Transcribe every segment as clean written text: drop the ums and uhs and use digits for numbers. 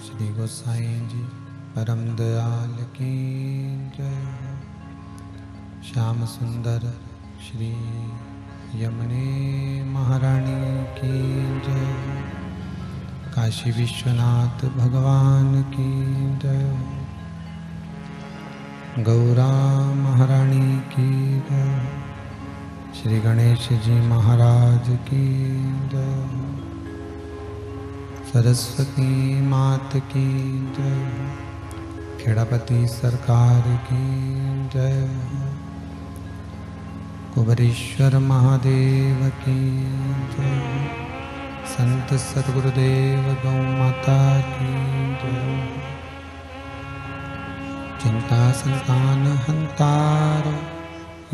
श्री गोसाई जी परम दयाल की जय। श्याम सुंदर श्री यमुने महारानी की जय। काशी विश्वनाथ भगवान की जय। गौरा महारानी की जय। श्री गणेश जी महाराज की जय। सरस्वती मात की जय। खेड़ापति सरकार की जय। कुबरेश्वर महादेव की जय। संत सद्गुरुदेव गौ माता की जय। चिंता संतान हंतार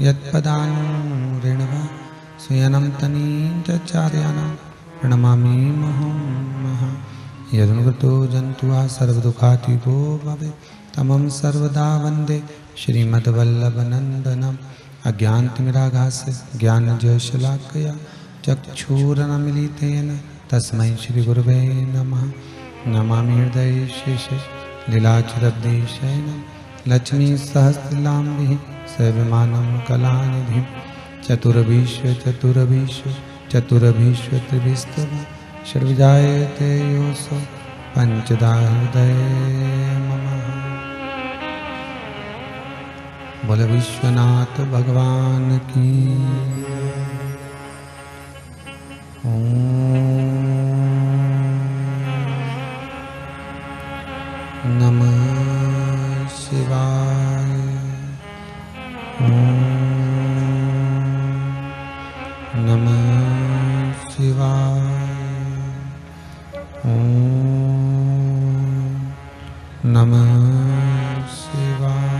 यत्पदानुरेणवा सुयनं तनीचार्याणां प्रणमामि मुहुर्मुहुः। यदनुगतो जन्तुः सर्वदुःखातीतो भवेत् तमं सर्वदा वन्दे श्रीमद्वल्लभनन्दनम्। अज्ञानतिमिरागास्य ज्ञानजशलाकया चक्षुरुन्मीलितेन तस्मै श्रीगुरवे नमः। नमामि हृदये शेषे लीलाच्युतद्देशेन लक्ष्मीसहस्रलाम्भिः सेव्यमानं कलानिधिं। चतुरभीष्व त्रिभिस्तव षड्विजायते योऽसौ पञ्चधा हृदये मम। बोल विश्वनाथ भगवान की। नमः शिवाय। नमः शिवाय। नमः शिवाय।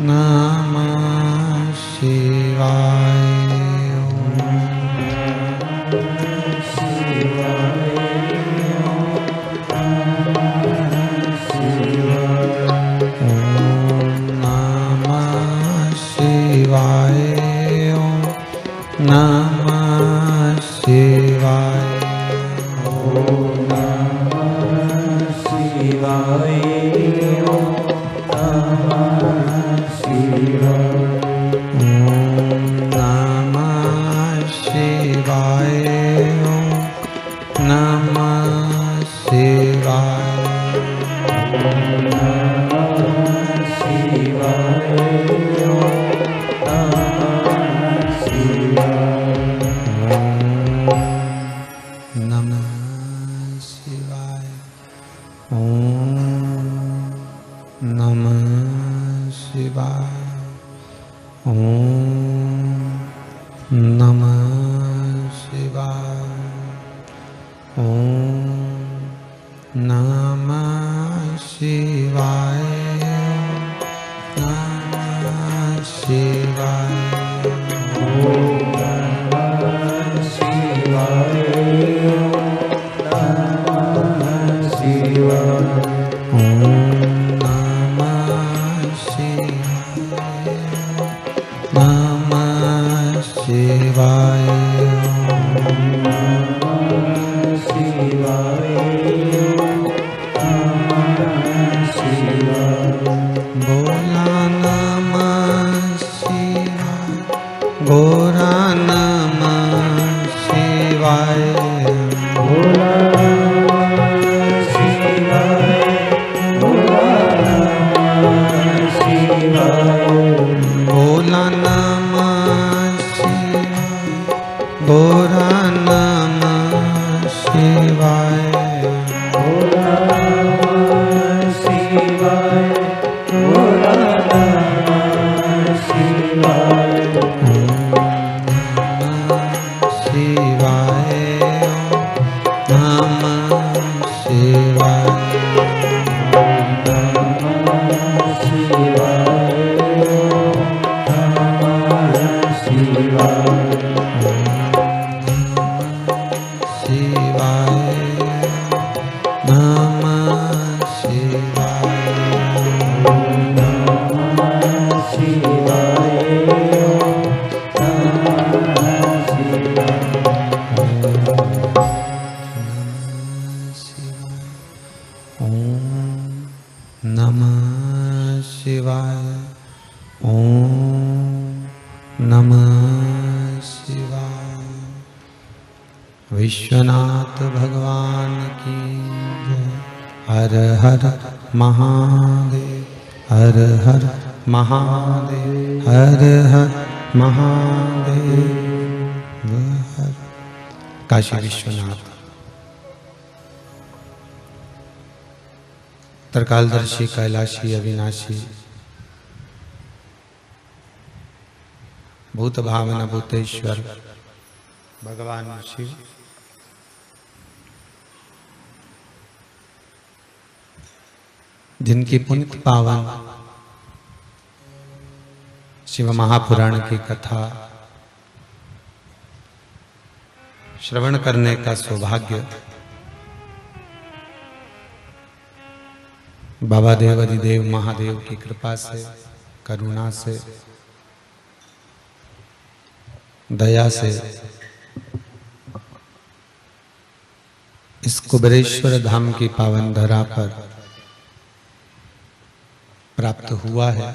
नमः शिवाय। नमः शिवाय। नमः शिवाय। शिवाय। ओम नमः शिवाय। विश्वनाथ भगवान की जय। हर हर महादेव, हर हर महादेव, हर हर महादेव, हर। काशी विश्वनाथ त्रिकालदर्शी कैलाशी अविनाशी भूत भावन भूतेश्वर भगवान शिव जिनकी पुण्य पावन शिव महापुराण की कथा श्रवण करने का सौभाग्य बाबा देव अधिदेव महादेव की कृपा से, करुणा से, दया से इस कुबेरेश्वर धाम की पावन धरा पर प्राप्त हुआ है।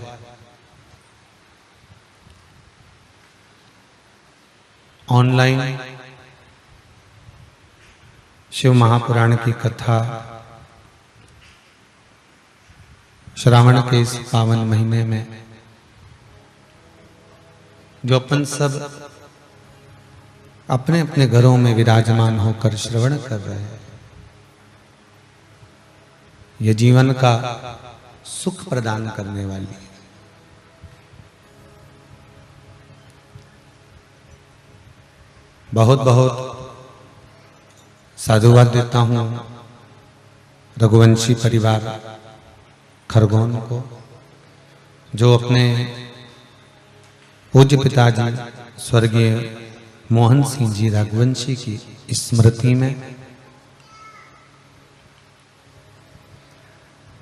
ऑनलाइन शिव महापुराण की कथा श्रावण के इस पावन महीने में जो अपन सब अपने अपने घरों में विराजमान होकर श्रवण कर रहे हैं, यह जीवन का सुख प्रदान करने वाली है। बहुत बहुत साधुवाद देता हूं रघुवंशी परिवार खरगोन को, जो अपने पूज्य पिताजी स्वर्गीय मोहन सिंह जी रघुवंशी की स्मृति में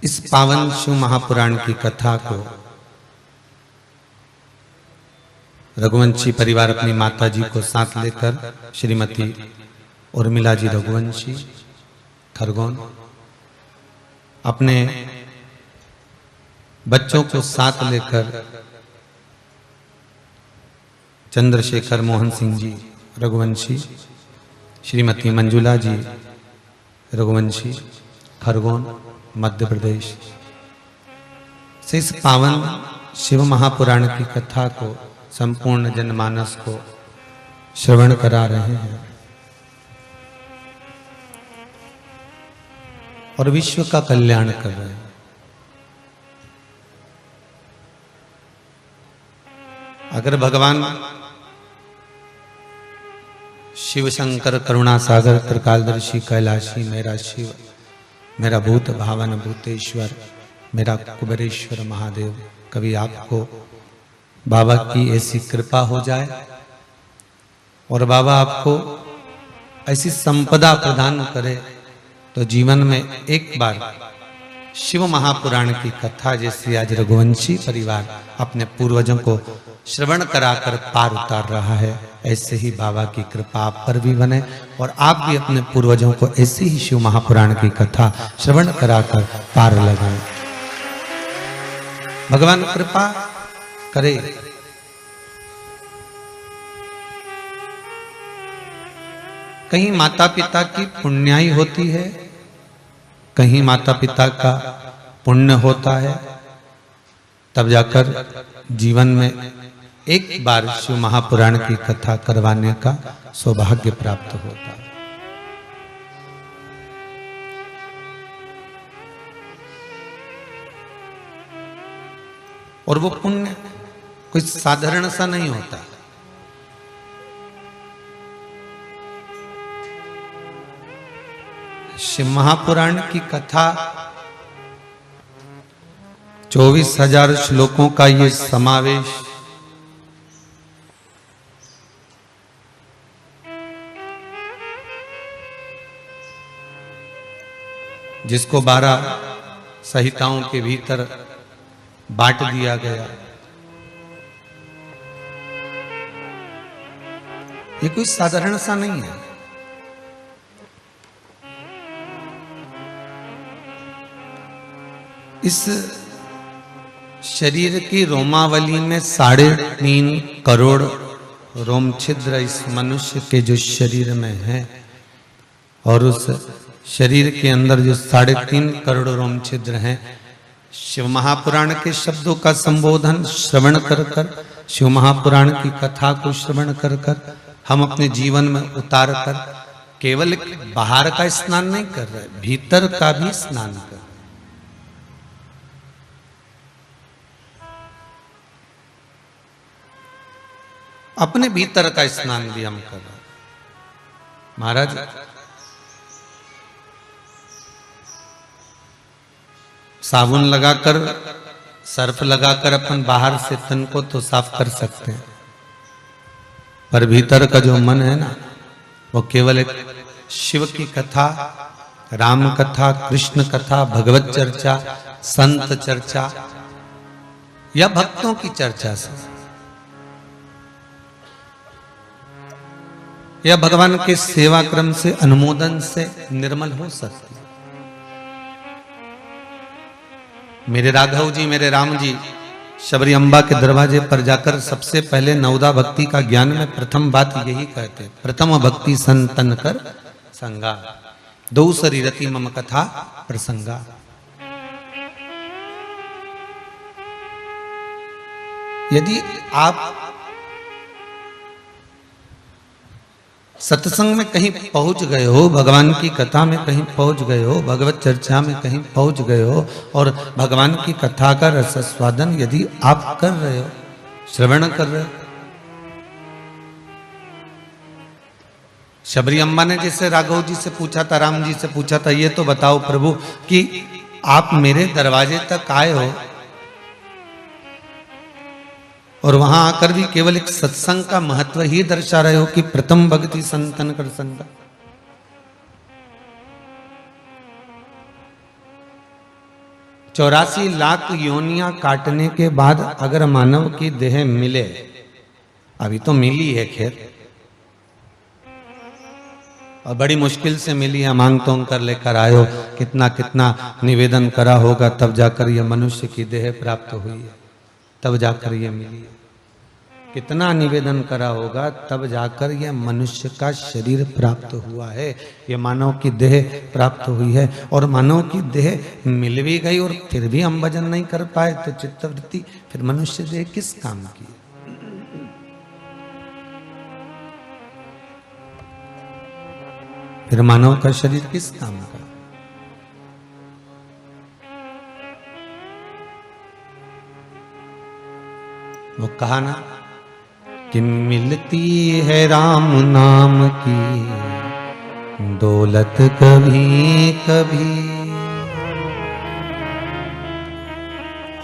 इस पावन शिव महापुराण की कथा को रघुवंशी परिवार अपनी माता जी को साथ लेकर, श्रीमती उर्मिला जी रघुवंशी खरगोन, अपने बच्चों को साथ लेकर चंद्रशेखर मोहन सिंह जी रघुवंशी, श्रीमती मंजुला जी रघुवंशी खरगोन मध्य प्रदेश से इस पावन शिव महापुराण की कथा को संपूर्ण जनमानस को श्रवण करा रहे हैं और विश्व का कल्याण कर रहे हैं। अगर भगवान शिव शंकर करुणा सागर त्रिकालदर्शी कैलाशी मेरा शिव, मेरा भूत भावन भूतेश्वर, मेरा कुबेरेश्वर महादेव, कभी आपको बाबा की ऐसी कृपा हो जाए और बाबा आपको ऐसी संपदा प्रदान करे तो जीवन में एक बार शिव महापुराण की कथा जैसी आज रघुवंशी परिवार अपने पूर्वजों को श्रवण कराकर पार उतार रहा है, ऐसे ही बाबा की कृपा आप पर भी बने और आप भी अपने पूर्वजों को ऐसे ही शिव महापुराण की कथा श्रवण कराकर पार लगाएं। भगवान कृपा करे। कहीं माता पिता की पुण्याई होती है, कहीं माता पिता का पुण्य होता है, तब जाकर जीवन में एक बार शिव महापुराण की कथा करवाने का सौभाग्य प्राप्त होता है। और वो पुण्य कोई साधारण सा नहीं होता। शिव महापुराण की कथा 24,000 श्लोकों का ये समावेश जिसको 12 संहिताओं के भीतर बांट दिया गया, ये कोई साधारण सा नहीं है। इस शरीर की रोमावली में 3.5 करोड़ रोम छिद्र इस मनुष्य के जो शरीर में है, और उस शरीर के अंदर जो 3.5 करोड़ रोम छिद्र हैं, शिव महापुराण के शब्दों का संबोधन श्रवण कर कर, शिव महापुराण की कथा को श्रवण कर कर हम अपने जीवन में उतार कर केवल बाहर का स्नान नहीं कर रहे, भीतर का भी स्नान कर। अपने भीतर का स्नान भी हम कर रहे। महाराज साबुन लगाकर, सर्फ लगाकर अपन बाहर से तन को तो साफ कर सकते हैं, पर भीतर का जो मन है ना, वो केवल एक शिव की कथा, राम कथा, कृष्ण कथा, भगवत चर्चा, संत चर्चा या भक्तों की चर्चा से या भगवान के सेवा क्रम से, अनुमोदन से निर्मल हो सकती। मेरे राघव जी, मेरे राम जी शबरी अम्बा के दरवाजे पर जाकर सबसे पहले नवदा भक्ति का ज्ञान में प्रथम बात यही कहते, प्रथम भक्ति संतन कर संगा, दो शरीरति मम कथा प्रसंगा। यदि आप सत्संग में कहीं पहुंच गए हो, भगवान की कथा में कहीं पहुंच गए हो, भगवत चर्चा में कहीं पहुंच गए हो, और भगवान की कथा का रसस्वादन यदि आप कर रहे हो, श्रवण कर रहे हो, शबरी अम्मा ने जैसे राघव जी से पूछा था, राम जी से पूछा था, ये तो बताओ प्रभु कि आप मेरे दरवाजे तक आए हो और वहां आकर भी केवल एक सत्संग का महत्व ही दर्शा रहे हो कि प्रथम भक्ति संतन कर संगा। चौरासी लाख योनियां काटने के बाद अगर मानव की देह मिले, अभी तो मिली है खैर, और बड़ी मुश्किल से मिली है, मांग तोंग कर लेकर आए हो, कितना कितना निवेदन करा होगा तब जाकर यह मनुष्य की देह प्राप्त हुई है, तब जाकर यह मिली है। कितना निवेदन करा होगा तब जाकर यह मनुष्य का शरीर प्राप्त हुआ है, यह मानव की देह प्राप्त हुई है। और मानव की देह मिल भी गई और फिर भी हम भजन नहीं कर पाए तो चित्तवृत्ति, फिर मनुष्य देह किस काम की? फिर मानव का शरीर किस काम का? वो कहा ना कि मिलती है राम नाम की दौलत कभी कभी,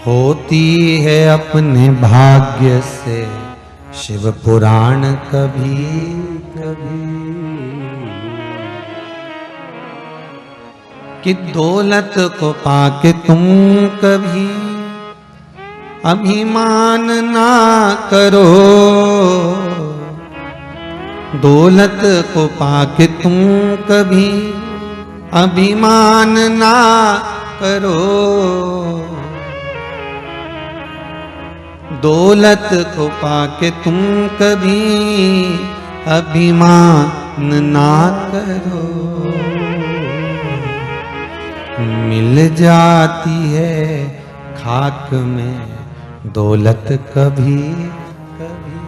होती है अपने भाग्य से शिव पुराण कभी कभी, कि दौलत को पाके तुम कभी अभिमान ना करो, दौलत को पाके तुम कभी अभिमान ना करो, दौलत को पाके तुम कभी अभिमान ना करो, मिल जाती है खाक में दौलत कभी कभी,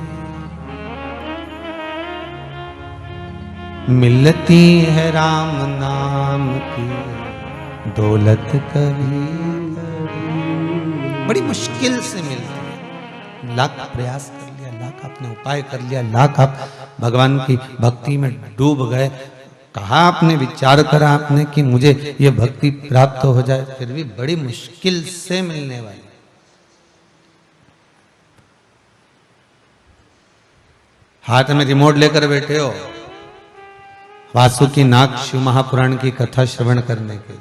मिलती है राम नाम की दौलत कभी कभी, बड़ी मुश्किल से मिलती है। लाख प्रयास कर लिया, लाख आपने उपाय कर लिया, लाख आप भगवान की भक्ति में डूब गए, कहा आपने, विचार करा आपने कि मुझे ये भक्ति प्राप्त हो जाए, फिर भी बड़ी मुश्किल से मिलने वाली। हाथ में रिमोट लेकर बैठे हो, वासुकी नाग शिव महापुराण की कथा श्रवण करने के,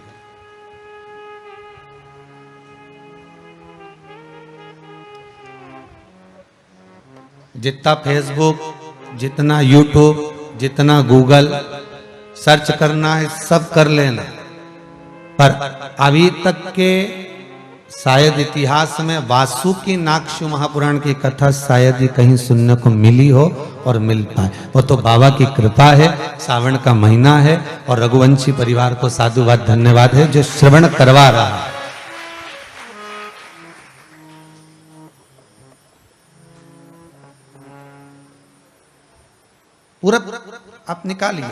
जितना फेसबुक, जितना यूट्यूब, जितना गूगल सर्च करना है सब कर लेना, पर अभी तक के शायद इतिहास में वासुकी नागशु महापुराण की कथा शायद ही कहीं सुनने को मिली हो और मिल पाए। वो तो बाबा की कृपा है, सावन का महीना है और रघुवंशी परिवार को साधुवाद धन्यवाद है जो श्रवण करवा रहा है। पूरा आप निकालिए।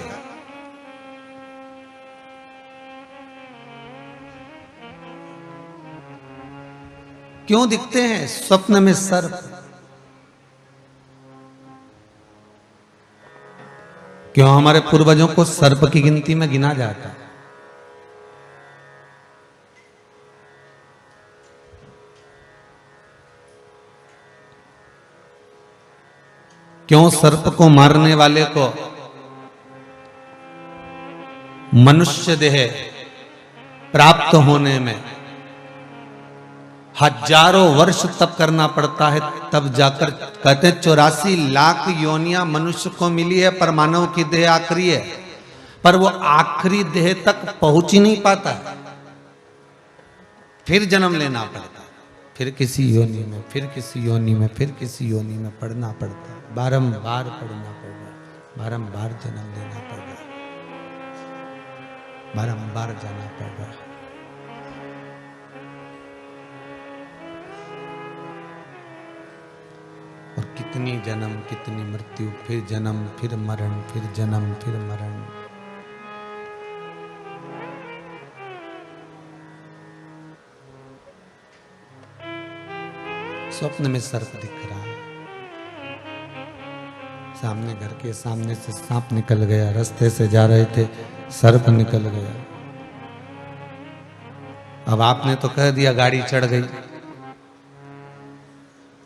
क्यों दिखते हैं स्वप्न में सर्प? क्यों हमारे पूर्वजों को सर्प की गिनती में गिना जाता है? क्यों सर्प को मारने वाले को मनुष्य देह प्राप्त होने में हजारों वर्ष तप करना पड़ता है, तब जाकर कहते हैं 84 लाख योनियां मनुष्य को मिली है, पर मानव की देह आखिरी है, पर वो आखिरी देह तक पहुंच ही नहीं पाता है। फिर जन्म लेना पड़ता है, फिर किसी योनि में, फिर किसी योनि में, फिर किसी योनि में पढ़ना पड़ता है, बारंबार पढ़ना पड़ रहा है, बारंबार जन्म लेना पड़ रहा है, बारंबार जाना पड़ रहा है। और कितनी जन्म, कितनी मृत्यु, फिर जन्म, फिर मरण, फिर जन्म, फिर मरण। स्वप्न में सर्प दिख रहा है, सामने घर के सामने से सांप निकल गया, रास्ते से जा रहे थे सर्प निकल गया। अब आपने तो कह दिया गाड़ी चढ़ गई,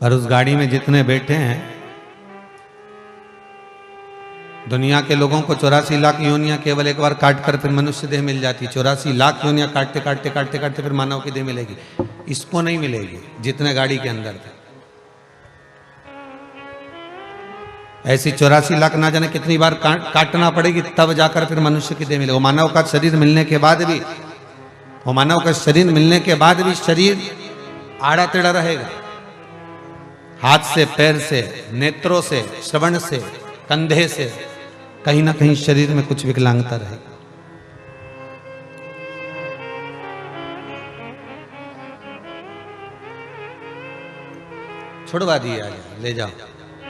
और उस गाड़ी में जितने बैठे हैं दुनिया के लोगों को 84 लाख योनियां केवल एक बार काट कर फिर मनुष्य देह मिल जाती। 84 लाख योनियां काटते काटते काटते काटते फिर मानव की देह मिलेगी। इसको नहीं मिलेगी जितने गाड़ी के अंदर थे। ऐसी 84 लाख ना जाने कितनी बार काटना पड़ेगी, तब जाकर फिर मनुष्य की देह मिलेगी। वो मानव का शरीर मिलने के बाद भी, वो मानव का शरीर मिलने के बाद भी शरीर आड़ा टेढ़ा रहेगा। हाथ से, पैर से, नेत्रों से, श्रवण से, कंधे से, कहीं ना कहीं शरीर में कुछ विकलांगता रहेगी। छुड़वा दिया गया, ले जाओ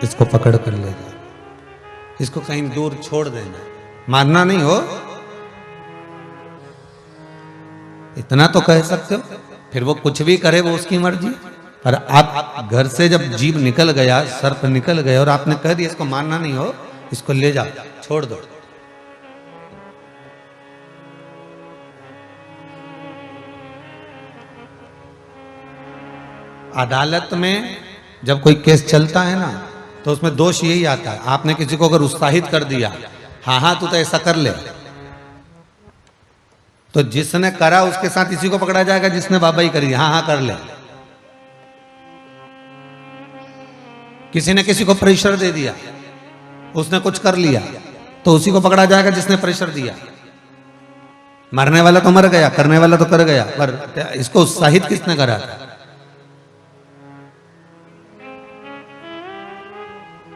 इसको, पकड़ कर ले जाओ, इसको कहीं दूर छोड़ देना, मारना नहीं हो। इतना तो कह सकते हो, फिर वो कुछ भी करे वो उसकी मर्जी। और आप घर से जब जीव निकल गया, सर्प निकल गया, और आपने कह दिया इसको मारना नहीं हो, इसको ले जाओ, छोड़ दो। अदालत में जब कोई केस चलता है ना, तो उसमें दोष यही आता है, आपने किसी को अगर उत्साहित कर दिया, हाँ हाँ तू तो ऐसा कर ले, तो जिसने करा उसके साथ इसी को पकड़ा जाएगा जिसने बाबा ही करी, हाँ हाँ कर ले। किसी ने किसी को प्रेशर दे दिया, उसने कुछ कर लिया, तो उसी को पकड़ा जाएगा जिसने प्रेशर दिया। मरने वाला तो मर गया, करने वाला तो कर गया, पर इसको उत्साहित किसने करा?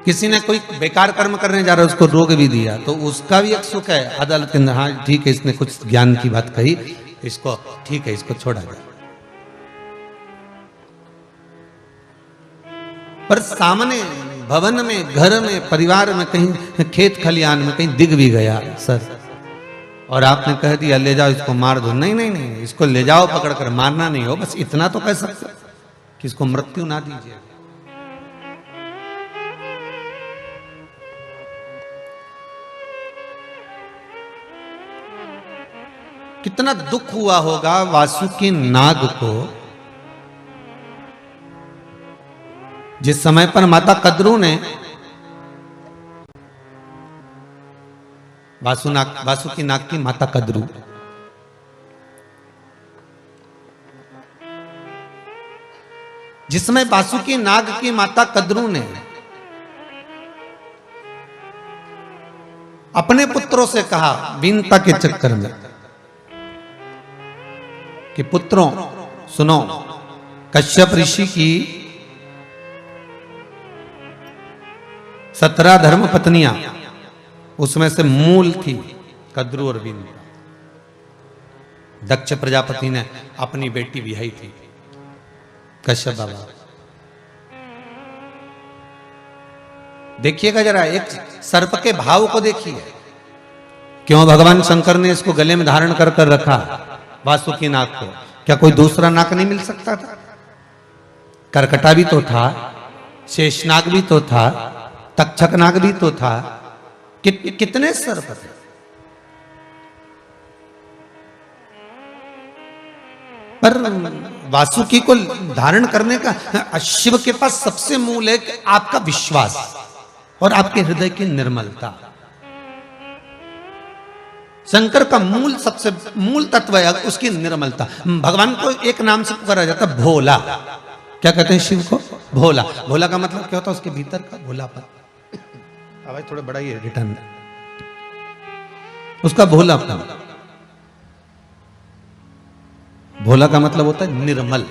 किसी ने कोई बेकार कर्म करने जा रहा है, उसको रोक भी दिया, तो उसका भी एक सुख है अदालत के अंदर, हाँ ठीक है इसने कुछ ज्ञान की बात कही, इसको ठीक है, इसको छोड़ा जाए। पर सामने भवन में, घर में, परिवार में, कहीं खेत खलियान में कहीं दिख भी गया सर, और आपने कह दिया ले जाओ इसको मार दो, नहीं नहीं नहीं, इसको ले जाओ पकड़ कर, मारना नहीं हो, बस इतना तो कह सकते कि इसको मृत्यु ना दीजिए। कितना दुख हुआ होगा वासुकी नाग को जिस समय पर माता कद्रू ने वासुकी नाग की माता कद्रू जिसमें वासुकी नाग की माता कद्रू ने अपने पुत्रों से कहा वीनता के चक्कर में कि पुत्रों सुनो, कश्यप ऋषि की 17 धर्म पत्नियां, उसमें से मूल थी कद्रु और बिंदु। दक्ष प्रजापति ने अपनी बेटी ब्याही थी कश्यप बाबा। देखिएगा जरा, एक सर्प के भाव को देखिए। क्यों भगवान शंकर ने इसको गले में धारण कर कर रखा वासुकी नाग को? क्या कोई दूसरा नाग नहीं मिल सकता था? करकटा भी तो था, शेषनाग भी तो था, तक्षक नाग भी तो था। कितने सर्प थे। पर वासुकी को धारण करने का शिव के पास सबसे मूल है कि आपका विश्वास और आपके हृदय की निर्मलता। शंकर का मूल, सबसे मूल तत्व है उसकी निर्मलता। भगवान को एक नाम से पुकारा जाता है, भोला। क्या कहते हैं शिव को? भोला। भोला का मतलब क्या होता है? उसके भीतर का भोलापन। आवाज थोड़ा बड़ा ही है, रिटर्न। उसका भोलापन। भोला का मतलब होता है निर्मल।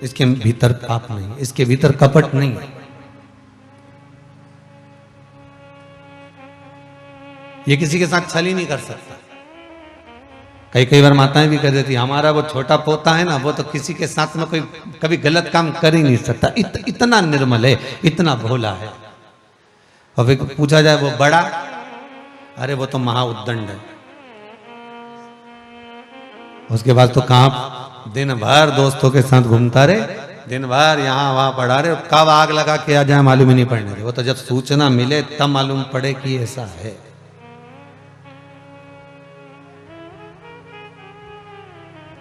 इसके भीतर पाप नहीं, इसके भीतर कपट नहीं है। ये किसी के साथ छल ही नहीं कर सकता। कई बार माताएं भी कह देती, हमारा वो छोटा पोता है ना, वो तो किसी के साथ में कोई कभी गलत काम कर ही नहीं सकता। इतना निर्मल है, इतना भोला है। और फिर पूछा जाए वो बड़ा, अरे वो तो महाउद्दंड है। उसके बाद तो कहां दिन भर दोस्तों के साथ घूमता रहे, दिन भर यहां वहां पड़ा रहे, कब आग लगा के आ जाए मालूम ही नहीं पड़ने दे। वो तो जब सूचना मिले तब मालूम पड़े कि ऐसा है।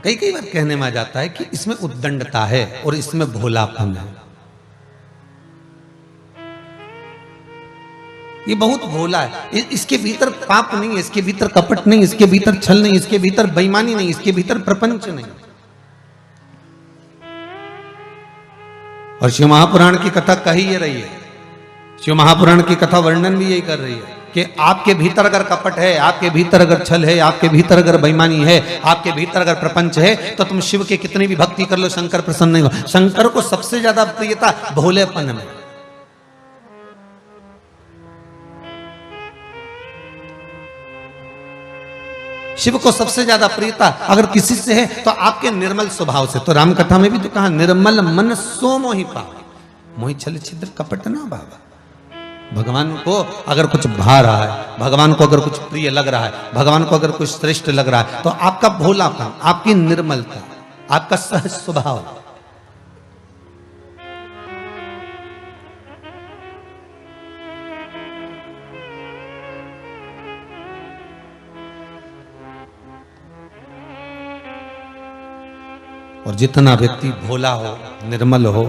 कई बार कहने में आ जाता है कि इसमें उद्दंडता है और इसमें भोलापन है। ये बहुत भोला है। इसके भीतर पाप नहीं है, इसके भीतर कपट नहीं, इसके भीतर छल नहीं, इसके भीतर बेईमानी नहीं, इसके भीतर प्रपंच नहीं। और शिव महापुराण की कथा कही ये रही है, शिव महापुराण की कथा वर्णन भी यही कर रही है कि आपके भीतर अगर कपट है, आपके भीतर अगर छल है, आपके भीतर अगर बेईमानी है, आपके भीतर अगर प्रपंच है, तो तुम शिव के कितनी भी भक्ति कर लो, शंकर प्रसन्न नहीं हो। शंकर को सबसे ज्यादा प्रियता भोलेपन में। शिव को सबसे ज्यादा प्रियता अगर किसी से है तो आपके निर्मल स्वभाव से। तो राम कथा में भी तो कहा, निर्मल मन सो मोहि पावे, मोहि छल छिद्र कपट ना भावा। भगवान को अगर कुछ भा रहा है, भगवान को अगर कुछ प्रिय लग रहा है, भगवान को अगर कुछ श्रेष्ठ लग रहा है, तो आपका भोलापन, आपकी निर्मलता, आपका सहज स्वभाव। और जितना व्यक्ति भोला हो, निर्मल हो,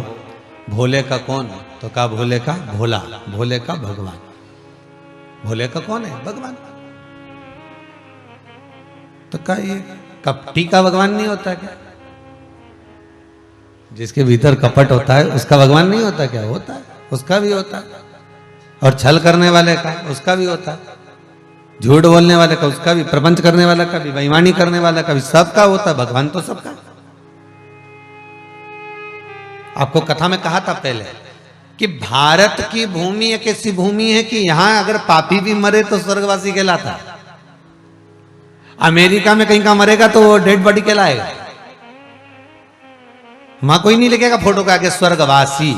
भोले का कौन? तो का भोले का भोला, भोले का भगवान। भोले का कौन है? भगवान। तो का ये कपटी का भगवान नहीं होता क्या? जिसके भीतर कपट होता है उसका भगवान नहीं होता क्या? होता है, उसका भी होता है। और छल करने वाले का उसका भी होता है, झूठ बोलने वाले का उसका भी, प्रपंच करने वाला का भी, बेईमानी करने वाला का भी, सबका होता है। भगवान तो सबका। आपको कथा में कहा था पहले कि भारत की भूमि एक ऐसी भूमि है कि यहां अगर पापी भी मरे तो स्वर्गवासी कहलाता। अमेरिका में कहीं का मरेगा तो वो डेड बॉडी कहलाएगा। वहां कोई नहीं लिखेगा फोटो का आगे स्वर्गवासी,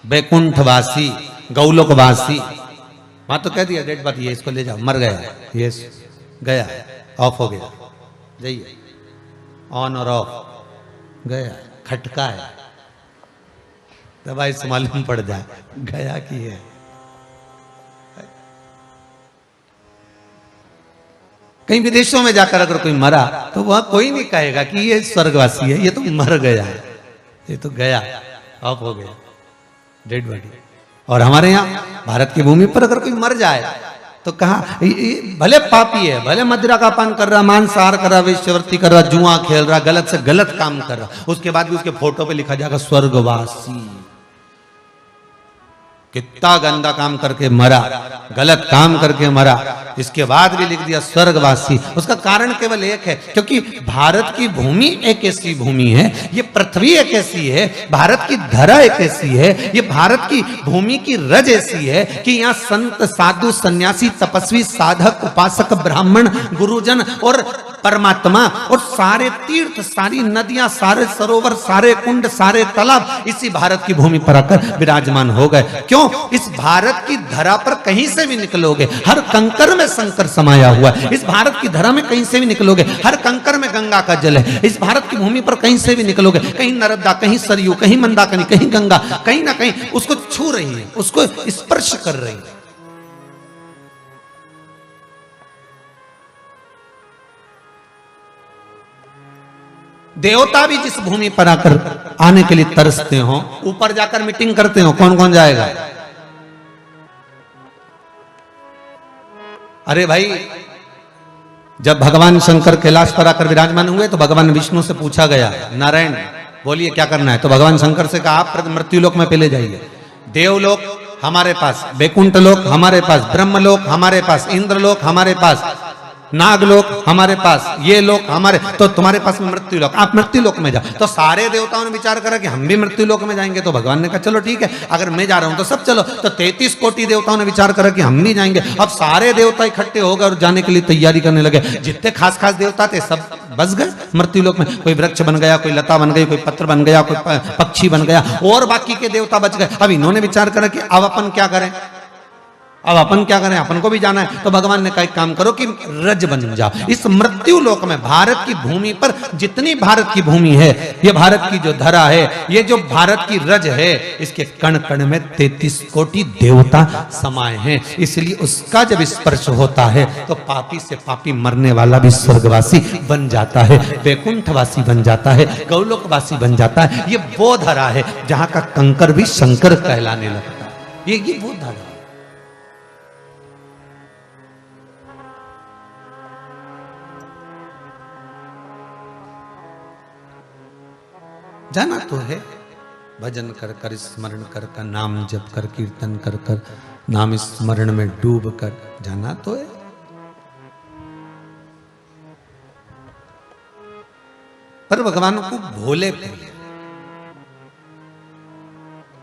बैकुंठवासी, गौलोकवासी। वहां तो कह दिया डेड बॉडी है, इसको ले जाओ, मर गया, ये गया, ऑफ हो गया, जाइए, ऑन और ऑफ, गया, खटका है, दवाई से मालूम पड़ जाए गया कि है। कहीं विदेशों में जाकर अगर कोई मरा तो वह कोई नहीं कहेगा कि ये स्वर्गवासी है, ये तो मर गया है, ये तो गया, ऑफ हो गया, डेड बॉडी। और हमारे यहाँ भारत की भूमि पर अगर कोई मर जाए तो कहा भले पापी है, भले मदिरा का पान कर रहा, मांसाहार कर रहा, वेश्यावृत्ति कर रहा, जुआ खेल रहा, गलत से गलत काम कर रहा, उसके बाद भी उसके फोटो पे लिखा जाएगा स्वर्गवासी। कितना गंदा काम करके मरा, गलत काम करके मरा, इसके बाद भी लिख दिया स्वर्गवासी। उसका कारण केवल एक है, क्योंकि भारत की भूमि एक ऐसी भूमि है, ये पृथ्वी एक ऐसी है, भारत की धरा एक ऐसी है, ये भारत की भूमि की रज ऐसी है कि यहाँ संत साधु सन्यासी तपस्वी साधक उपासक ब्राह्मण गुरुजन और परमात्मा और सारे तीर्थ सारी नदियां सारे सरोवर सारे कुंड सारे तालाब इसी भारत की भूमि पर आकर विराजमान हो गए। क्यों? इस भारत की धरा पर कहीं से भी निकलोगे हर कंकर में शंकर समाया हुआ है। इस भारत की धरा में कहीं से भी निकलोगे हर कंकर में गंगा का जल है। इस भारत की भूमि पर कहीं से भी निकलोगे, कहीं नर्मदा कहीं सरयू कहीं मंदाकिनी कहीं गंगा, कहीं ना कहीं उसको छू रही है, उसको स्पर्श कर रही है। देवता भी जिस भूमि पर आकर आने के लिए तरसते हो, ऊपर जाकर मीटिंग करते हो, कौन कौन जाएगा? अरे भाई, जब भगवान शंकर कैलाश पर आकर विराजमान हुए तो भगवान विष्णु से पूछा गया, नारायण बोलिए क्या करना है? तो भगवान शंकर से कहा आप मृत्युलोक में पहले जाइए। देवलोक हमारे पास, वैकुंठ लोक हमारे पास, ब्रह्मलोक हमारे पास, इंद्रलोक हमारे पास, नागलोक हमारे पास, ये लोक हमारे, तो तुम्हारे पास में मृत्युलोक, आप मृत्युलोक में जाओ। तो सारे देवताओं ने विचार करा कि हम भी मृत्युलोक में जाएंगे। तो भगवान ने कहा चलो ठीक है, अगर मैं जा रहा हूं तो सब चलो। तो 33 कोटि देवताओं ने विचार करा कि हम भी जाएंगे। अब सारे देवता इकट्ठे हो गए और जाने के लिए तैयारी करने लगे। जितने खास खास देवता थे सब बस गए मृत्युलोक में। कोई वृक्ष बन गया, कोई लता बन गई, कोई पत्र बन गया, कोई पक्षी बन गया, और बाकी के देवता बच गए। अब इन्होंने विचार करा कि अब अपन क्या करें, अब अपन क्या करें, अपन को भी जाना है। तो भगवान ने कहा एक काम करो कि रज बन जाओ। इस मृत्यु लोक में भारत की भूमि पर जितनी भारत की भूमि है, ये भारत की जो धरा है, ये जो भारत की रज है, इसके कण कण में 33 कोटि देवता समाये हैं। इसलिए उसका जब स्पर्श होता है तो पापी से पापी मरने वाला भी स्वर्गवासी बन जाता है, वैकुंठवासी बन जाता है, गौलोकवासी बन जाता है। ये वो धरा है जहां का कंकर भी शंकर कहलाने लगता है। ये वो धरा। जाना तो है, भजन कर कर स्मरण कर कर नाम जप कर कीर्तन कर कर नाम स्मरण में डूब कर जाना तो है। पर भगवान को भोले प्रिय,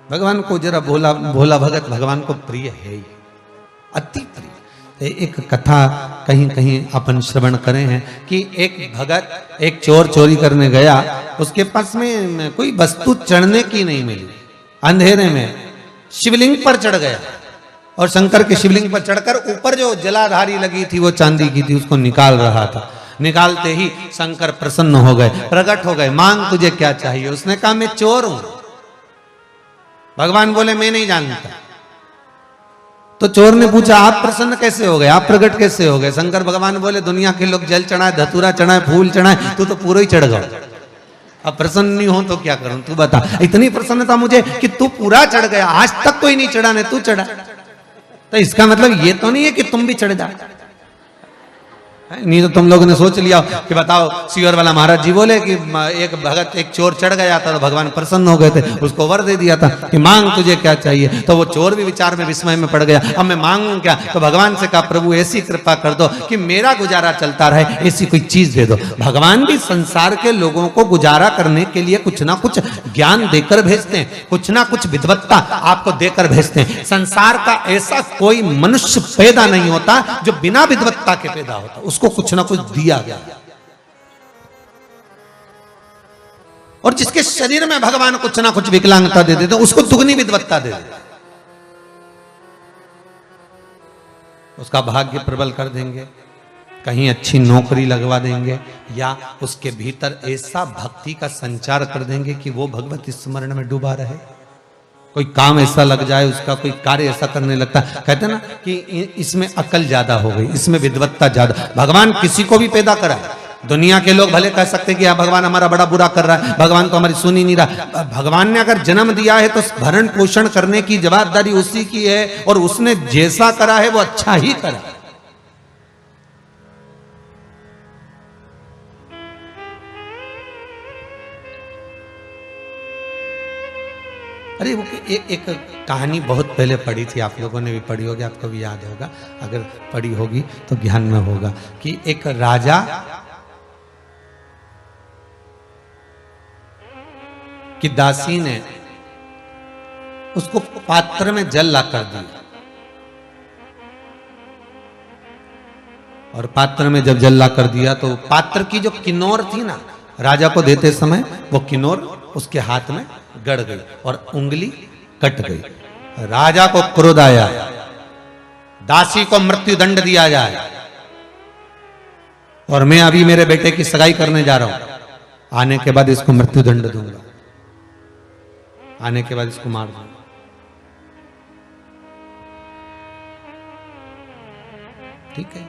भगवान को जरा भोला भोला भगत भगवान को प्रिय है ही, अति प्रिय। एक कथा कहीं कहीं अपन श्रवण करे हैं कि एक भगत एक चोर चोरी करने गया, उसके पास में कोई वस्तु चढ़ने की नहीं मिली, अंधेरे में शिवलिंग पर चढ़ गया और शंकर के शिवलिंग पर चढ़कर ऊपर जो जलाधारी लगी थी वो चांदी की थी, उसको निकाल रहा था। निकालते ही शंकर प्रसन्न हो गए, प्रकट हो गए, मांग तुझे क्या चाहिए? उसने कहा मैं चोर हूं। भगवान बोले मैं नहीं जानता। तो चोर ने पूछा आप प्रसन्न कैसे हो गए, आप प्रकट कैसे हो गए? शंकर भगवान बोले दुनिया के लोग जल चढ़ाए, धतूरा चढ़ाए, फूल चढ़ाए, तू तो पूरा ही चढ़ गया। अब प्रसन्न नहीं हो तो क्या करूं, तू बता। इतनी प्रसन्नता मुझे कि तू पूरा चढ़ गया, आज तक कोई नहीं चढ़ा, ने तू चढ़ा। तो इसका मतलब ये तो नहीं है कि तुम भी चढ़ जा। नहीं तो तुम लोगों ने सोच लिया कि बताओ सीवर वाला महाराज जी बोले कि एक भगत एक चोर चढ़ गया था तो भगवान प्रसन्न हो गए थे, उसको वर दे दिया था कि मांग तुझे क्या चाहिए। तो वो चोर भी विचार में विस्मय में पड़ गया, अब मैं मांगू क्या? तो भगवान से कहा प्रभु ऐसी कृपा कर दो कि मेरा गुजारा चलता रहे, ऐसी कोई चीज दे दो। भगवान भी संसार के लोगों को गुजारा करने के लिए कुछ ना कुछ ज्ञान देकर भेजते हैं, कुछ ना कुछ विद्वत्ता आपको देकर भेजते हैं। संसार का ऐसा कोई मनुष्य पैदा नहीं होता जो बिना विद्वत्ता के पैदा होता, उसको कुछ ना कुछ दिया गया। और जिसके शरीर में भगवान कुछ ना कुछ विकलांगता दे देते उसको दुगनी विद्वत्ता दे देते, उसका भाग्य प्रबल कर देंगे, कहीं अच्छी नौकरी लगवा देंगे, या उसके भीतर ऐसा भक्ति का संचार कर देंगे कि वो भगवत स्मरण में डूबा रहे। कोई काम ऐसा लग जाए, उसका कोई कार्य ऐसा करने लगता है। कहते हैं ना कि इसमें अकल ज्यादा हो गई, इसमें विद्वत्ता ज्यादा। भगवान किसी को भी पैदा करा, दुनिया के लोग भले कह सकते कि भगवान हमारा बड़ा बुरा कर रहा है, भगवान तो हमारी सुन ही नहीं रहा। भगवान ने अगर जन्म दिया है तो भरण पोषण करने की जवाबदारी उसी की है, और उसने जैसा करा है वो अच्छा ही करा। अरे वो एक कहानी बहुत पहले पढ़ी थी, आप लोगों ने भी पढ़ी होगी, आपको भी याद होगा, अगर पढ़ी होगी तो ध्यान में होगा कि एक राजा की दासी ने उसको पात्र में जल ला कर दिया, और पात्र में जब जल ला कर दिया तो पात्र की जो किन्नौर थी ना, राजा को देते समय वो किन्नौर उसके हाथ में गड़ गई और उंगली कट गई। राजा को क्रोध आया, दासी को मृत्यु दंड दिया जाए, और मैं अभी मेरे बेटे की सगाई करने जा रहा हूं, आने के बाद इसको मृत्यु दंड दूंगा, आने के बाद इसको मार दूंगा। ठीक है,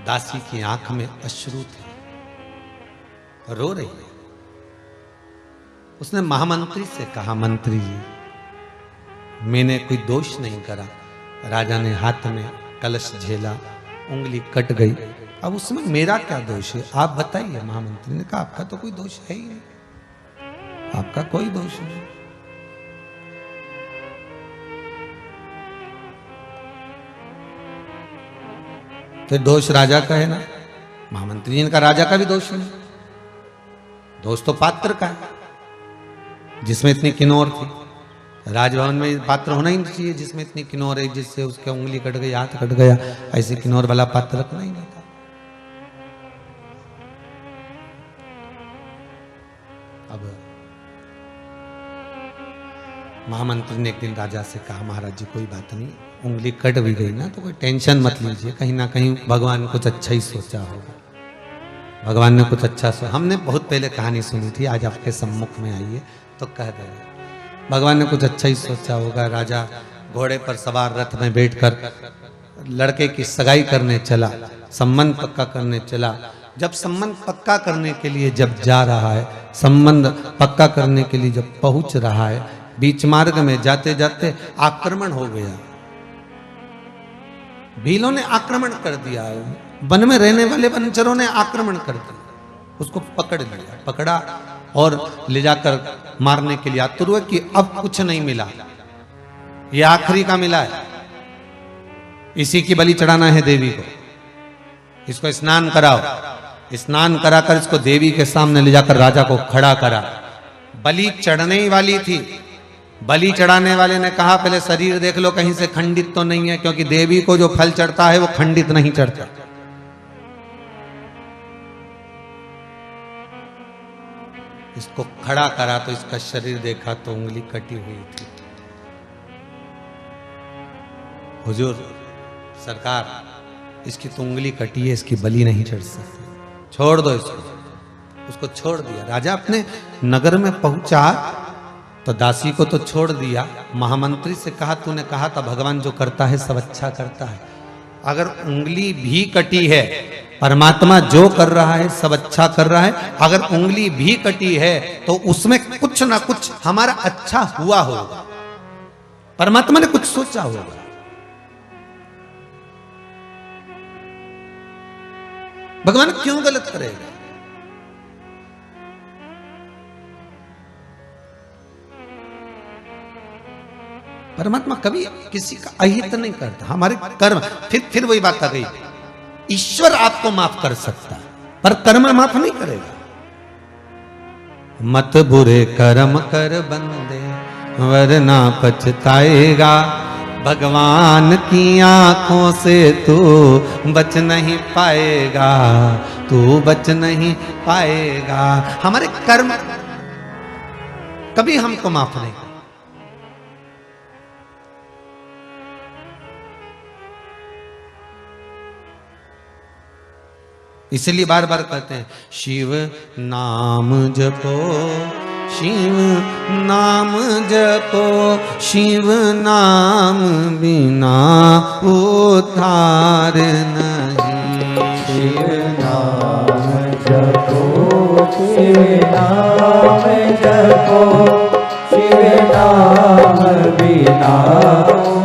दासी की आंख में अश्रु थे, रो रही है। उसने महामंत्री से कहा, मंत्री जी मैंने कोई दोष नहीं करा, राजा ने हाथ में कलश झेला, उंगली कट गई, अब उसमें मेरा क्या दोष है, आप बताइए। महामंत्री ने कहा, आपका तो कोई दोष है ही नहीं, आपका कोई दोष नहीं। तो दोष राजा का है ना, महामंत्री जी का, राजा का भी दोष नहीं, दोष तो पात्र का है जिसमें इतनी किन्नौर थी। राजभवन में पात्र होना ही नहीं चाहिए जिसमें इतनी किन्नौर है, जिससे उसके उंगली कट गई, हाथ कट गया, ऐसे किन्नौर वाला पात्र रखना ही नहीं था। अब महामंत्री ने एक दिन राजा से कहा, महाराज जी कोई बात नहीं, उंगली कट भी गई ना तो कोई टेंशन मत लीजिए, कहीं ना कहीं भगवान कुछ अच्छा ही सोचा होगा, भगवान ने कुछ अच्छा सोचा। हमने बहुत पहले कहानी सुनी थी, आज आपके सम्मुख में आई है तो कह दे, भगवान ने कुछ अच्छा ही सोचा होगा। राजा घोड़े पर सवार रथ में बैठकर लड़के की सगाई करने चला, संबंध पक्का करने चला। जब संबंध पक्का करने के लिए जब जा रहा है, संबंध पक्का करने के लिए जब पहुंच रहा है, बीच मार्ग में जाते जाते आक्रमण हो गया, भीलों ने आक्रमण कर दिया, वन में रहने वाले वनचरों ने आक्रमण कर दिया, उसको पकड़ लिया, पकड़ा और ले जाकर मारने के लिए आतुर हुए कि अब कुछ नहीं मिला, ये आखिरी का मिला है, इसी की बलि चढ़ाना है देवी को, इसको स्नान कराओ। स्नान कराकर इसको देवी के सामने ले जाकर राजा को खड़ा करा। बलि चढ़ने ही वाली थी, बलि चढ़ाने वाले ने कहा पहले शरीर देख लो कहीं से खंडित तो नहीं है, क्योंकि देवी को जो फल चढ़ता है वो खंडित नहीं चढ़ता। इसको खड़ा करा तो इसका शरीर देखा तो उंगली कटी हुई थी। हुजूर सरकार, इसकी तो उंगली कटी है, इसकी बलि नहीं चढ़ सकती, छोड़ दो इसको। उसको छोड़ दिया। राजा अपने नगर में पहुंचा तो दासी को तो छोड़ दिया, महामंत्री से कहा तूने कहा था भगवान जो करता है सब अच्छा करता है, अगर उंगली भी कटी है, परमात्मा जो कर रहा है सब अच्छा कर रहा है, अगर उंगली भी कटी है तो उसमें कुछ ना कुछ हमारा अच्छा हुआ होगा, परमात्मा ने कुछ सोचा होगा। भगवान क्यों गलत करेगा? परमात्मा कभी किसी का अहित नहीं करता, हमारे कर्म। फिर वही बात आ गई, ईश्वर आपको माफ कर सकता है पर कर्म माफ नहीं करेगा। मत बुरे कर्म कर बंदे वरना पछताएगा, भगवान की आंखों से तू बच नहीं पाएगा, तू बच नहीं पाएगा। हमारे कर्म कभी हमको माफ नहीं। इसलिए बार बार कहते हैं शिव नाम जपो, शिव नाम जपो, शिव नाम बिना उद्धार नहीं। शिव नाम जपो, शिव नाम जपो, शिव नाम बिना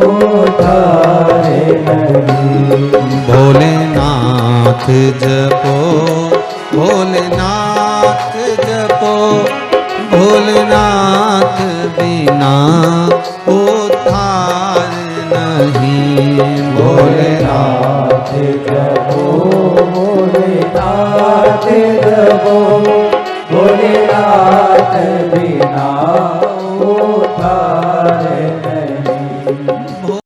उद्धार नहीं। भोलेनाथ जपो, भोलेनाथ जपो, भोलेनाथ उद्धार